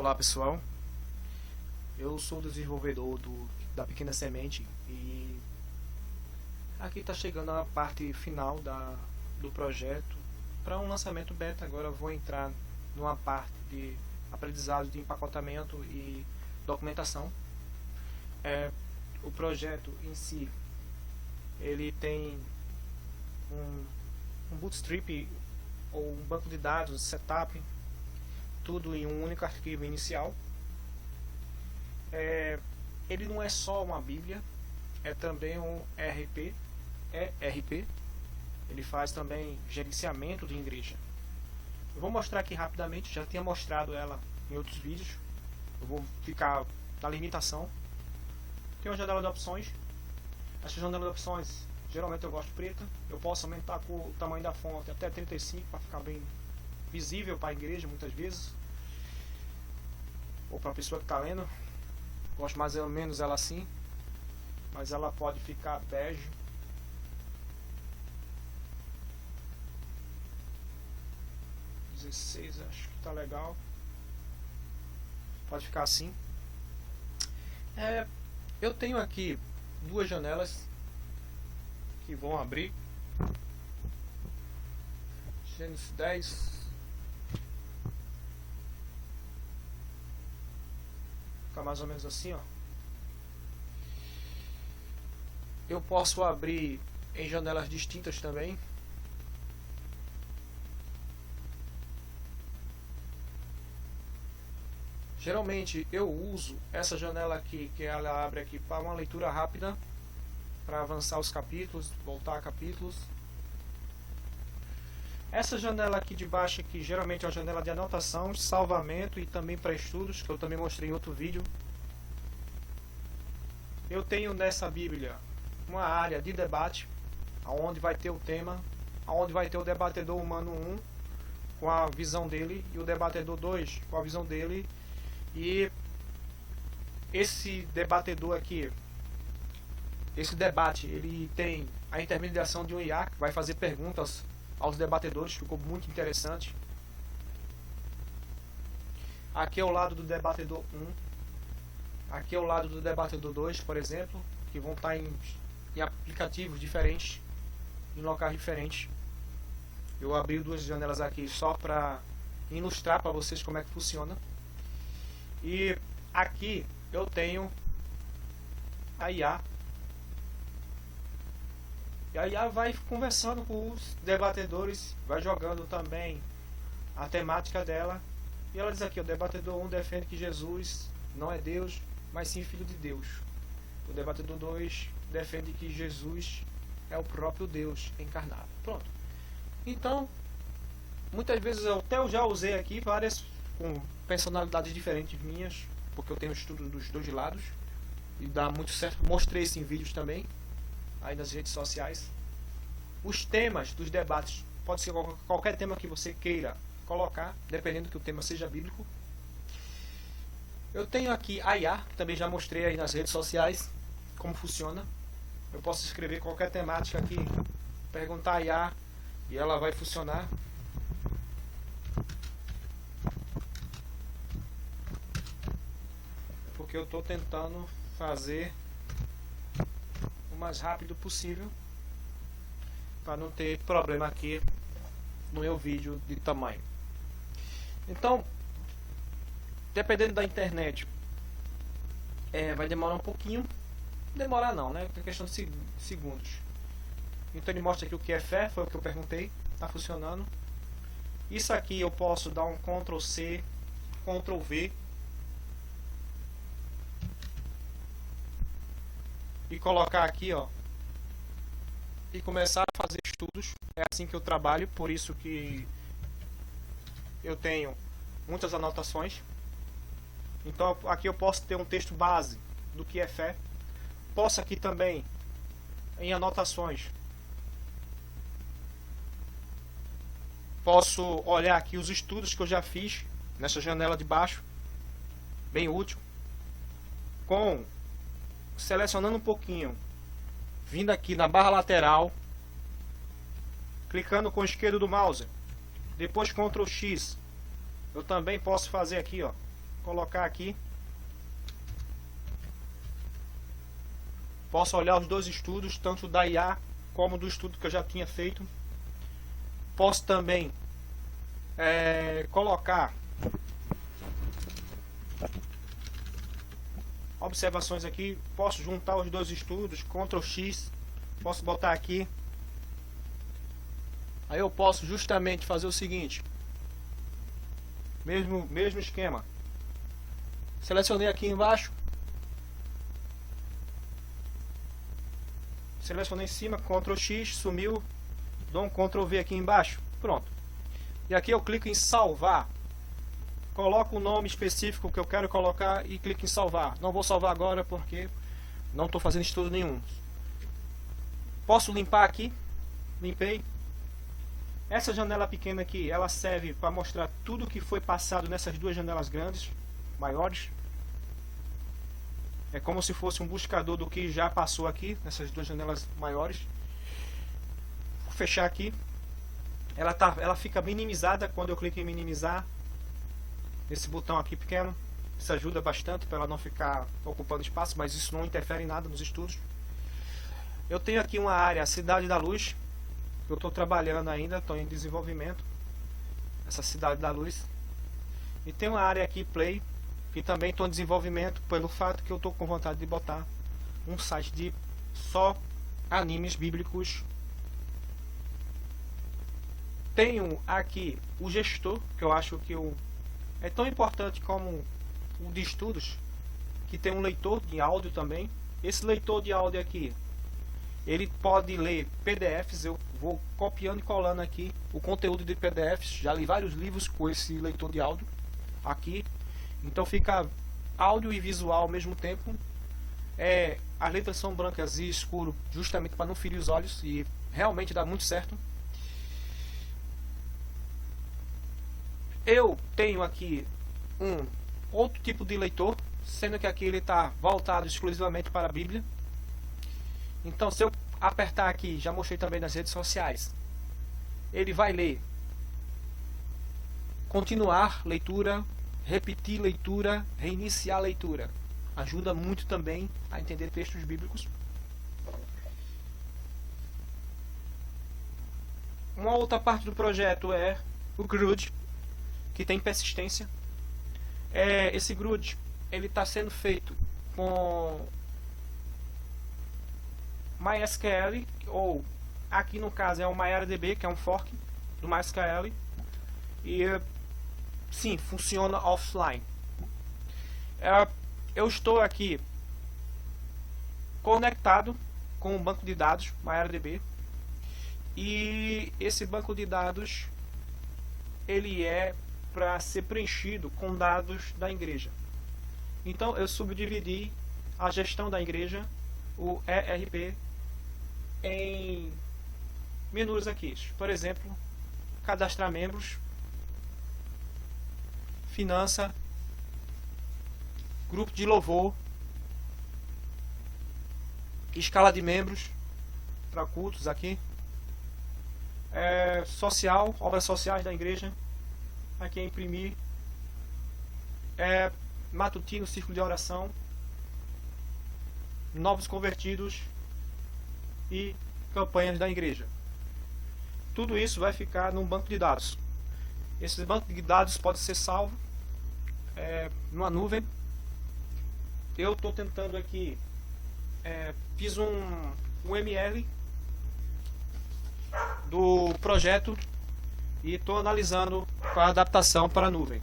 Olá pessoal, eu sou desenvolvedor da Pequena Semente e aqui está chegando a parte final do projeto para um lançamento beta. Agora eu vou entrar numa parte de aprendizado de empacotamento e documentação. O projeto em si, ele tem um bootstrap ou um banco de dados, setup, tudo em um único arquivo inicial. Ele não é só uma bíblia, é também um ERP. Ele faz também gerenciamento de igreja. Eu vou mostrar aqui rapidamente, já tinha mostrado ela em outros vídeos. Eu vou ficar na limitação. Tem uma janela de opções. Essa janela de opções, geralmente eu gosto preta. Eu posso aumentar o tamanho da fonte até 35 para ficar bem visível para a igreja muitas vezes, ou para a pessoa que está lendo. Gosto mais ou menos ela assim, mas ela pode ficar bege. Acho que tá legal. Pode ficar assim. Eu tenho aqui duas janelas que vão abrir. Gênesis 10. Fica mais ou menos assim, ó. Eu posso abrir em janelas distintas também. Geralmente eu uso essa janela aqui, que ela abre aqui para uma leitura rápida, para avançar os capítulos, voltar a capítulos. Essa janela aqui de baixo aqui, geralmente é uma janela de anotação, de salvamento e também para estudos, que eu também mostrei em outro vídeo. Eu tenho nessa Bíblia uma área de debate, onde vai ter o tema, onde vai ter o debatedor humano 1 com a visão dele e o debatedor 2 com a visão dele. E esse debatedor aqui, esse debate, ele tem a intermediação de um IA que vai fazer perguntas aos debatedores, ficou muito interessante. Aqui é o lado do debatedor 1, aqui é o lado do debatedor 2, por exemplo, que vão estar em aplicativos diferentes, em locais diferentes. Eu abri duas janelas aqui só para ilustrar para vocês como é que funciona. E aqui eu tenho a IA. E a IA vai conversando com os debatedores, vai jogando também a temática dela. E ela diz aqui: o debatedor 1 defende que Jesus não é Deus, mas sim Filho de Deus. O debatedor 2 defende que Jesus é o próprio Deus encarnado. Pronto. Então, muitas vezes eu já usei aqui várias com personalidades diferentes minhas, porque eu tenho estudo dos dois lados e dá muito certo. Mostrei isso em vídeos também aí nas redes sociais. Os temas dos debates pode ser qualquer tema que você queira colocar, dependendo que o tema seja bíblico. Eu tenho aqui a IA, também já mostrei aí nas redes sociais como funciona. Eu posso escrever qualquer temática aqui, perguntar a IA e ela vai funcionar. Porque eu estou tentando fazer o mais rápido possível para não ter problema aqui no meu vídeo de tamanho. Então, dependendo da internet, vai demorar um pouquinho. Demorar não, né? É questão de segundos. Então ele mostra aqui o que é fé, foi o que eu perguntei, está funcionando. Isso aqui eu posso dar um Ctrl C, Ctrl V e colocar aqui, ó, e começar a fazer estudos. É assim que eu trabalho, por isso que eu tenho muitas anotações. Então aqui eu posso ter um texto base do que é fé. Posso aqui também em anotações, posso olhar aqui os estudos que eu já fiz nessa janela de baixo, bem útil, selecionando um pouquinho, vindo aqui na barra lateral, clicando com o esquerdo do mouse, depois Ctrl X. Eu também posso fazer aqui, ó, colocar aqui. Posso olhar os dois estudos, tanto da IA como do estudo que eu já tinha feito. Posso também colocar observações aqui. Posso juntar os dois estudos, Ctrl X, posso botar aqui. Aí eu posso justamente fazer o seguinte, mesmo esquema. Selecionei aqui embaixo, selecionei em cima, Ctrl X, sumiu, dou um Ctrl V aqui embaixo, pronto. E aqui eu clico em salvar, coloco o nome específico que eu quero colocar e clico em salvar. Não vou salvar agora porque não estou fazendo estudo nenhum. Posso limpar aqui, limpei. Essa janela pequena aqui, ela serve para mostrar tudo que foi passado nessas duas janelas grandes, maiores. É como se fosse um buscador do que já passou aqui, nessas duas janelas maiores. Vou fechar aqui. Ela fica minimizada quando eu clico em minimizar. Esse botão aqui pequeno. Isso ajuda bastante para ela não ficar ocupando espaço, mas isso não interfere em nada nos estudos. Eu tenho aqui uma área, Cidade da Luz. Eu estou trabalhando ainda, estou em desenvolvimento. Essa Cidade da Luz. E tem uma área aqui, Play, que também estou em desenvolvimento, pelo fato que eu estou com vontade de botar um site de só animes bíblicos. Tenho aqui o gestor, que eu acho que é tão importante como o de estudos, que tem um leitor de áudio também. Esse leitor de áudio aqui, ele pode ler PDFs. Eu vou copiando e colando aqui o conteúdo de PDFs. Já li vários livros com esse leitor de áudio aqui. Então fica áudio e visual ao mesmo tempo. As letras são brancas e escuro, justamente para não ferir os olhos, e realmente dá muito certo. Eu tenho aqui um outro tipo de leitor, sendo que aqui ele está voltado exclusivamente para a Bíblia. Então, se eu apertar aqui, já mostrei também nas redes sociais, ele vai ler continuar leitura, repetir leitura, reiniciar a leitura. Ajuda muito também a entender textos bíblicos. Uma outra parte do projeto é o GRUD, que tem persistência. Esse GRUD ele está sendo feito com MySQL, ou aqui no caso é o MariaDB, que é um fork do MySQL, e sim, funciona offline. Eu estou aqui conectado com um banco de dados MariaDB, e esse banco de dados ele é para ser preenchido com dados da igreja. Então eu subdividi a gestão da igreja, o ERP, em menus aqui. Por exemplo, cadastrar membros, finança, grupo de louvor, escala de membros para cultos aqui, social, obras sociais da igreja. Aqui é imprimir, matutino, círculo de oração, novos convertidos e campanhas da igreja. Tudo isso vai ficar num banco de dados. Esse banco de dados pode ser salvo numa nuvem. Eu estou tentando aqui, fiz um UML do projeto e estou analisando a adaptação para a nuvem.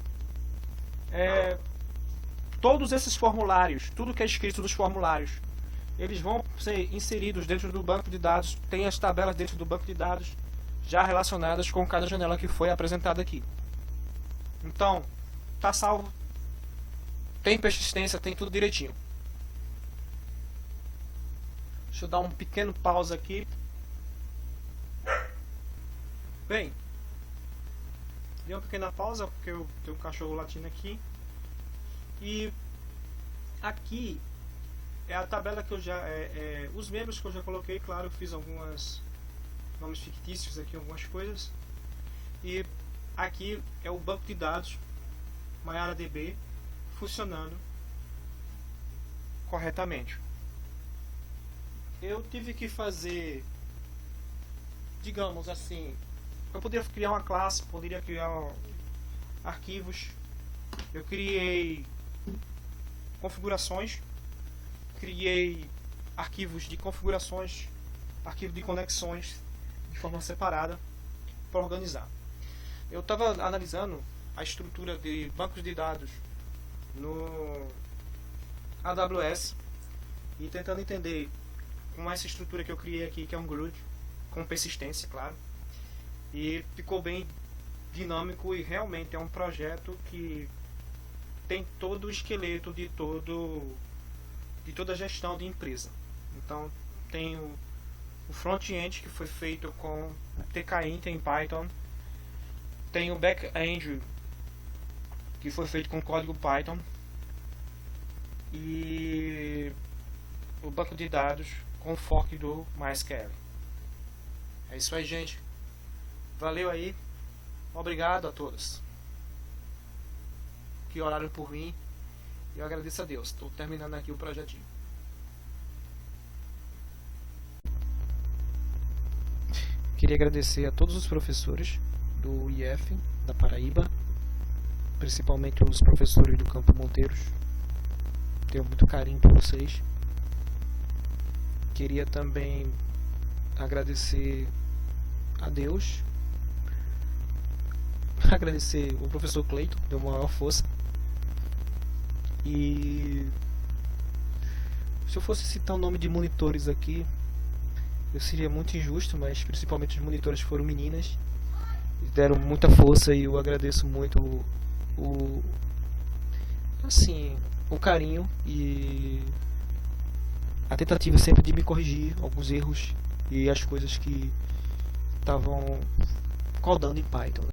Todos esses formulários, tudo que é escrito nos formulários, eles vão ser inseridos dentro do banco de dados. Tem as tabelas dentro do banco de dados já relacionadas com cada janela que foi apresentada aqui. Então, está salvo, tem persistência, tem tudo direitinho. Deixa eu dar um pequeno pausa aqui. Bem, dei uma pequena pausa porque eu tenho um cachorro latindo aqui. E aqui é a tabela que eu já... os membros que eu já coloquei, claro, eu fiz alguns nomes fictícios aqui, algumas coisas. E aqui é o banco de dados MariaDB, funcionando corretamente. Eu tive que fazer, digamos assim, eu poderia criar uma classe, poderia criar arquivos. Eu criei configurações, criei arquivos de configurações, arquivo de conexões de forma separada para organizar. Eu estava analisando a estrutura de bancos de dados no AWS e tentando entender com essa estrutura que eu criei aqui, que é um GRUD, com persistência, claro, e ficou bem dinâmico e realmente é um projeto que tem todo o esqueleto de toda a gestão de empresa. Então tem o front-end que foi feito com TK-Int em Python, tem o back-end que foi feito com código Python e o banco de dados com fork do MySQL. É isso aí, gente. Valeu aí. Obrigado a todos que oraram por mim. Eu agradeço a Deus. Estou terminando aqui o projetinho. Queria agradecer a todos os professores do IF da Paraíba, principalmente os professores do Campo Monteiros. Tenho muito carinho por vocês. Queria também agradecer a Deus, agradecer o professor Cleiton, deu uma maior força. E se eu fosse citar o nome de monitores aqui, eu seria muito injusto, mas principalmente os monitores foram meninas, deram muita força e eu agradeço muito o carinho e a tentativa sempre de me corrigir alguns erros e as coisas que estavam codando em Python.